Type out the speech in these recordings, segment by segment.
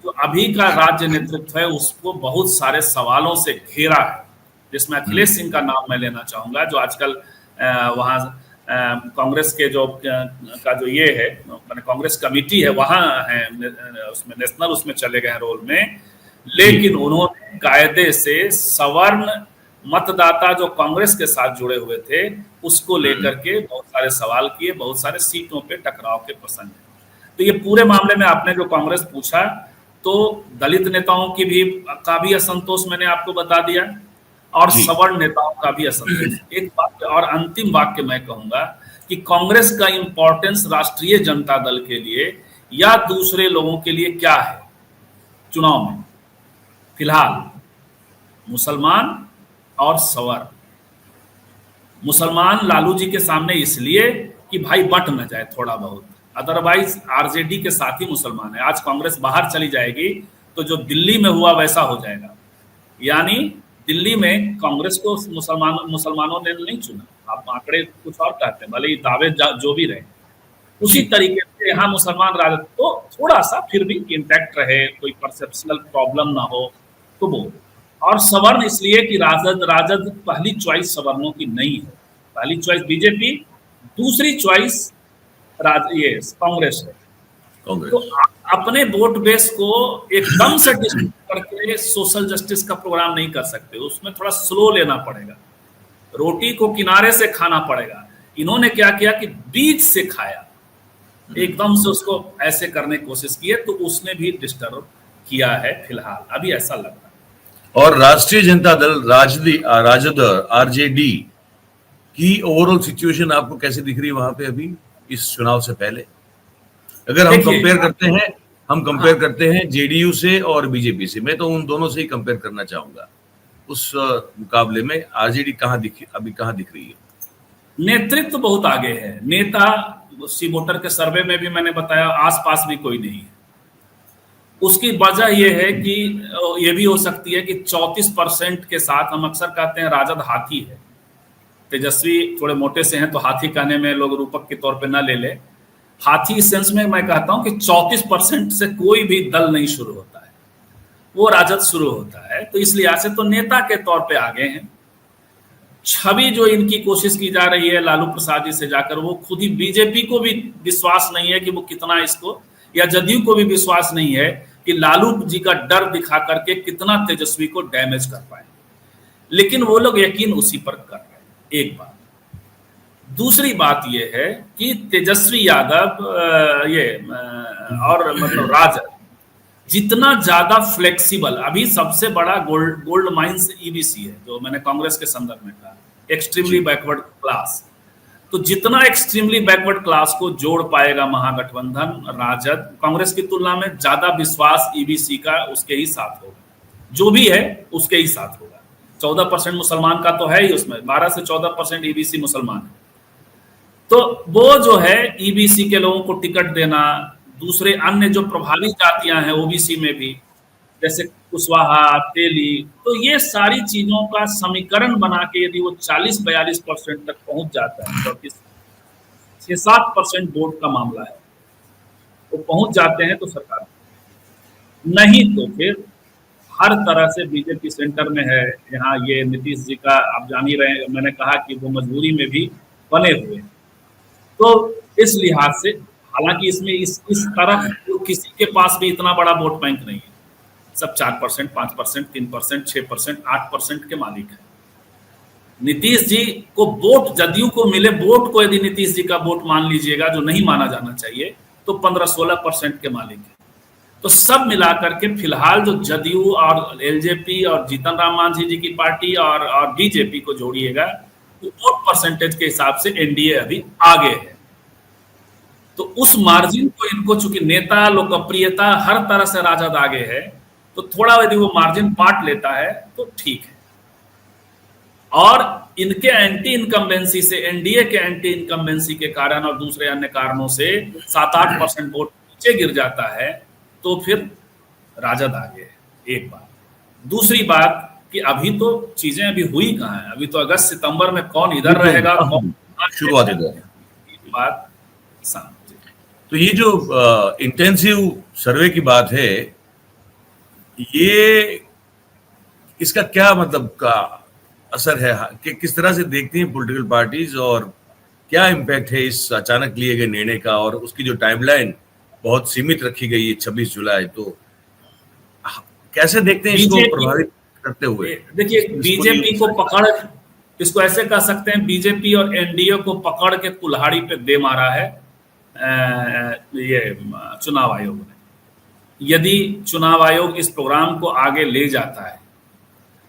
जो अभी का राज्य नेतृत्व है उसको बहुत सारे सवालों से घेरा है, जिसमें अखिलेश सिंह का नाम मैं लेना चाहूंगा, जो आजकल वहाँ कांग्रेस के जो ये है, मैंने कांग्रेस कमेटी है वहाँ है, उसमें नेशनल उसमें चले गए रोल में, लेकिन उन्होंने कायदे से सवर्ण मतदाता जो कांग्रेस के साथ जुड़े हुए थे उसको लेकर के बहुत सारे सवाल किए, बहुत सारे सीटों पे टकराव के प्रसंग। तो ये पूरे मामले में आपने जो कांग्रेस पूछा, तो दलित नेताओं की भी असंतोष मैंने आपको बता दिया, और सवर्ण नेताओं का भी असंतोष। एक बात और अंतिम वाक्य मैं कहूंगा कि कांग्रेस का इंपॉर्टेंस राष्ट्रीय जनता दल के लिए या दूसरे लोगों के लिए क्या है चुनाव में? फिलहाल मुसलमान और सवर्ण। मुसलमान लालू जी के सामने इसलिए कि भाई बंट न जाए थोड़ा बहुत, अदरवाइज आरजेडी के साथ ही मुसलमान है। आज कांग्रेस बाहर चली जाएगी तो जो दिल्ली में हुआ वैसा हो जाएगा, यानी दिल्ली में कांग्रेस को मुसलमानों ने नहीं चुना, आप आंकड़े कुछ और कहते हैं, भले ही दावे जो भी रहे, उसी तरीके से यहाँ मुसलमान राजद तो थोड़ा सा फिर भी इंटैक्ट रहे, कोई परसेप्शनल प्रॉब्लम ना हो, तो वो। और सवर्ण इसलिए कि राजद पहली चॉइस सवर्णों की नहीं है, पहली चॉइस बीजेपी, दूसरी चॉइस ये कांग्रेस है। तो अपने वोट बेस को एकदम से डिस्ट्रीब्यूट करके सोशल जस्टिस का प्रोग्राम नहीं कर सकते, उसमें थोड़ा स्लो लेना पड़ेगा, रोटी को किनारे से खाना पड़ेगा। इन्होंने क्या किया कि बीच से खाया, एकदम से उसको ऐसे करने की कोशिश की है, तो उसने भी डिस्टर्ब किया है फिलहाल, अभी ऐसा लग रहा है। और राष्ट्रीय जनता दल राजद आरजेडी की ओवरऑल सिचुएशन आपको कैसे दिख रही है वहां पे अभी इस चुनाव से पहले? अगर हम कंपेयर करते हैं जेडीयू से और बीजेपी से, मैं तो उन दोनों से ही कंपेयर करना चाहूंगा, उस मुकाबले में आरजेडी कहाँ दिख रही है? नेतृत्व बहुत आगे है, नेता सी वोटर के सर्वे में भी मैंने बताया आसपास भी कोई नहीं है। उसकी वजह यह है कि ये भी हो सकती है कि 34% के साथ, हम अक्सर कहते हैं राजद हाथी है, तेजस्वी थोड़े मोटे से हैं तो हाथी कहने में लोग रूपक के तौर पे ना ले ले, हाथी इस सेंस में मैं कहता हूं कि 34% से कोई भी दल नहीं शुरू होता है, वो राजद शुरू होता है। तो इस लिहाज से तो नेता के तौर पे आगे हैं। छवि जो इनकी कोशिश की जा रही है लालू प्रसाद जी से जाकर, वो खुद ही बीजेपी को भी विश्वास नहीं है कि वो कितना इसको, या जदयू को भी विश्वास नहीं है कि लालू जी का डर दिखा करके कितना तेजस्वी को डैमेज कर पाए, लेकिन वो लोग यकीन उसी पर कर रहे हैं। एक बात। दूसरी बात यह है कि तेजस्वी यादव और मतलब राजद जितना ज्यादा फ्लेक्सिबल, अभी सबसे बड़ा गोल्ड माइंस ईबीसी है, जो मैंने कांग्रेस के संदर्भ में कहा, एक्सट्रीमली बैकवर्ड क्लास। तो जितना एक्सट्रीमली बैकवर्ड क्लास को जोड़ पाएगा महागठबंधन राजद, कांग्रेस की तुलना में ज्यादा विश्वास ईबीसी का उसके ही साथ होगा, जो भी है उसके ही साथ होगा। 14% मुसलमान का तो है ही उसमें, 12 से 14% ईबीसी मुसलमान है। तो वो जो है ईबीसी के लोगों को टिकट देना, दूसरे अन्य जो प्रभावित जातियां हैं ओबीसी में भी, जैसे कुशवाहा, तेली, तो ये सारी चीजों का समीकरण बना के यदि वो 40-42% तक पहुंच जाता है, तो 6-7% वोट का मामला है, वो पहुंच जाते हैं तो सरकार, नहीं तो फिर हर तरह से बीजेपी सेंटर में है। यहाँ ये नीतीश जी का आप जान ही रहे हैं, मैंने कहा कि वो मजबूरी में भी बने हुए हैं। तो इस लिहाज से, हालांकि इसमें इस तरफ तो किसी के पास भी इतना बड़ा वोट बैंक नहीं है, सब 4%, 5%, 3%, 6%, 8% के मालिक है। नीतीश जी को वोट, जदयू को मिले वोट को यदि नीतीश जी का वोट मान लीजिएगा, जो नहीं माना जाना चाहिए, तो 15-16% के मालिक है। तो सब मिलाकर के फिलहाल जो जदयू और एलजेपी और जीतन राम मांझी जी की पार्टी और बीजेपी को जोड़िएगा, तो वोट परसेंटेज के हिसाब से एनडीए अभी आगे है। तो उस मार्जिन को इनको, चूंकि नेता, लोकप्रियता, हर तरह से राजद आगे है, तो थोड़ा यदि वो मार्जिन बांट लेता है तो ठीक है। और इनके एंटी इनकम्बेंसी से, एनडीए के एंटी इनकम्बेंसी के कारण और दूसरे अन्य कारणों से 7-8% वोट नीचे गिर जाता है, तो फिर राजद आगे है। एक बात। दूसरी बात कि अभी तो चीजें अभी हुई कहाँ है, अभी तो अगस्त सितंबर में कौन इधर रहेगा, कौन शुरुआत बात। तो ये जो इंटेंसिव सर्वे की बात है, ये इसका क्या मतलब का असर है कि किस तरह से देखती हैं पॉलिटिकल पार्टीज, और क्या इम्पैक्ट है इस अचानक लिए गए निर्णय का, और उसकी जो टाइमलाइन बहुत सीमित रखी गई है 26 जुलाई, तो कैसे देखते हैं इसको बीजेपी, प्रभावित करते हुए? देखिए बीजेपी को पकड़, इसको ऐसे कह सकते हैं, बीजेपी और एनडीए को पकड़ के कुल्हाड़ी पे दे मारा है ये चुनाव आयोग ने। यदि चुनाव आयोग इस प्रोग्राम को आगे ले जाता है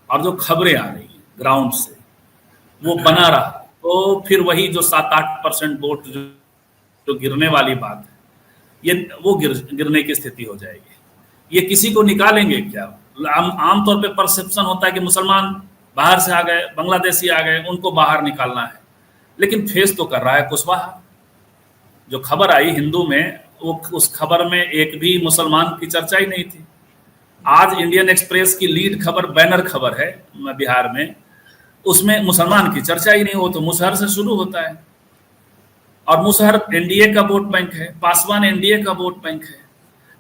और जो खबरें आ रही हैं ग्राउंड से वो बना रहा, तो फिर वही जो 7-8% वोट जो गिरने वाली बात है, ये वो गिरने की स्थिति हो जाएगी। ये किसी को निकालेंगे क्या? आमतौर पे परसेप्शन होता है कि मुसलमान बाहर से आ गए, बांग्लादेशी आ गए, उनको बाहर निकालना है, लेकिन फेस तो कर रहा है कुशवाहा। जो खबर आई हिंदू में, वो उस खबर में एक भी मुसलमान की चर्चा ही नहीं थी। आज इंडियन एक्सप्रेस की लीड खबर, बैनर खबर है बिहार में, उसमें मुसलमान की चर्चा ही नहीं हो, तो मुसहर से शुरू होता है। और मुसहर एनडीए का वोट बैंक है, पासवान एनडीए का वोट बैंक है।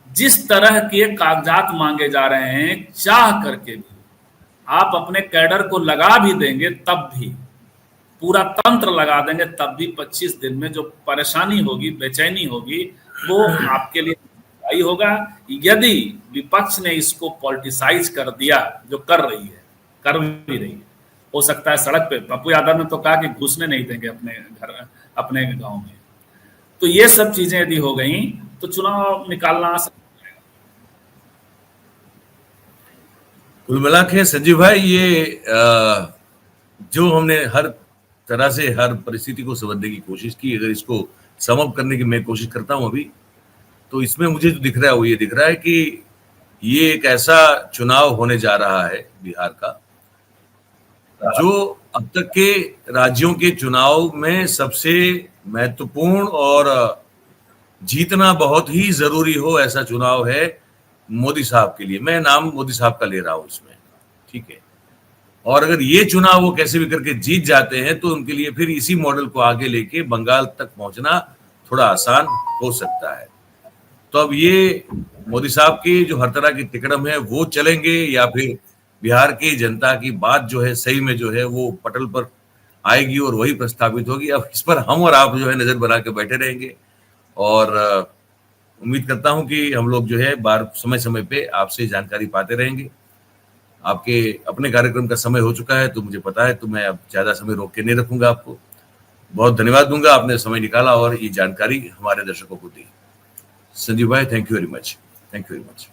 जिस तरह के कागजात मांगे जा रहे हैं, चाह करके भी आप अपने कैडर को लगा भी देंगे, तब भी पूरा तंत्र लगा देंगे, तब भी 25 दिन में जो परेशानी होगी, बेचैनी होगी, वो आपके लिए आई होगा। यदि विपक्ष ने इसको पॉलिटिसाइज कर दिया, जो कर रही है, कर भी रही है, हो सकता है सड़क पे, पप्पू यादव ने तो कहा कि घुसने नहीं देंगे अपने घर, अपने गांव में। तो ये सब चीजें यदि हो गई तो चुनाव निकालना आसान। कुल मिला के संजीव भाई, ये जो हमने हर तरह से हर परिस्थिति को समझने की कोशिश की, अगर इसको सम अप करने की मैं कोशिश करता हूं अभी, तो इसमें मुझे जो दिख रहा है वो ये दिख रहा है कि ये एक ऐसा चुनाव होने जा रहा है बिहार का, जो अब तक के राज्यों के चुनाव में सबसे महत्वपूर्ण और जीतना बहुत ही जरूरी हो ऐसा चुनाव है मोदी साहब के लिए। मैं नाम मोदी साहब का ले रहा हूं इसमें, ठीक है। और अगर ये चुनाव वो कैसे भी करके जीत जाते हैं तो उनके लिए फिर इसी मॉडल को आगे लेके बंगाल तक पहुंचना थोड़ा आसान हो सकता है। तो अब ये मोदी साहब की जो हर तरह की तिकड़म है वो चलेंगे, या फिर बिहार की जनता की बात जो है सही में जो है वो पटल पर आएगी और वही प्रस्तावित होगी। अब इस पर हम और आप जो है नजर बना के बैठे रहेंगे, और उम्मीद करता हूं कि हम लोग जो है बार समय समय पे आपसे जानकारी पाते रहेंगे। आपके अपने कार्यक्रम का समय हो चुका है तो मुझे पता है, तो मैं अब ज्यादा समय रोक के नहीं रखूंगा। आपको बहुत धन्यवाद दूंगा, आपने समय निकाला और ये जानकारी हमारे दर्शकों को दी। संजीव भाई, thank you very much. Thank you very much.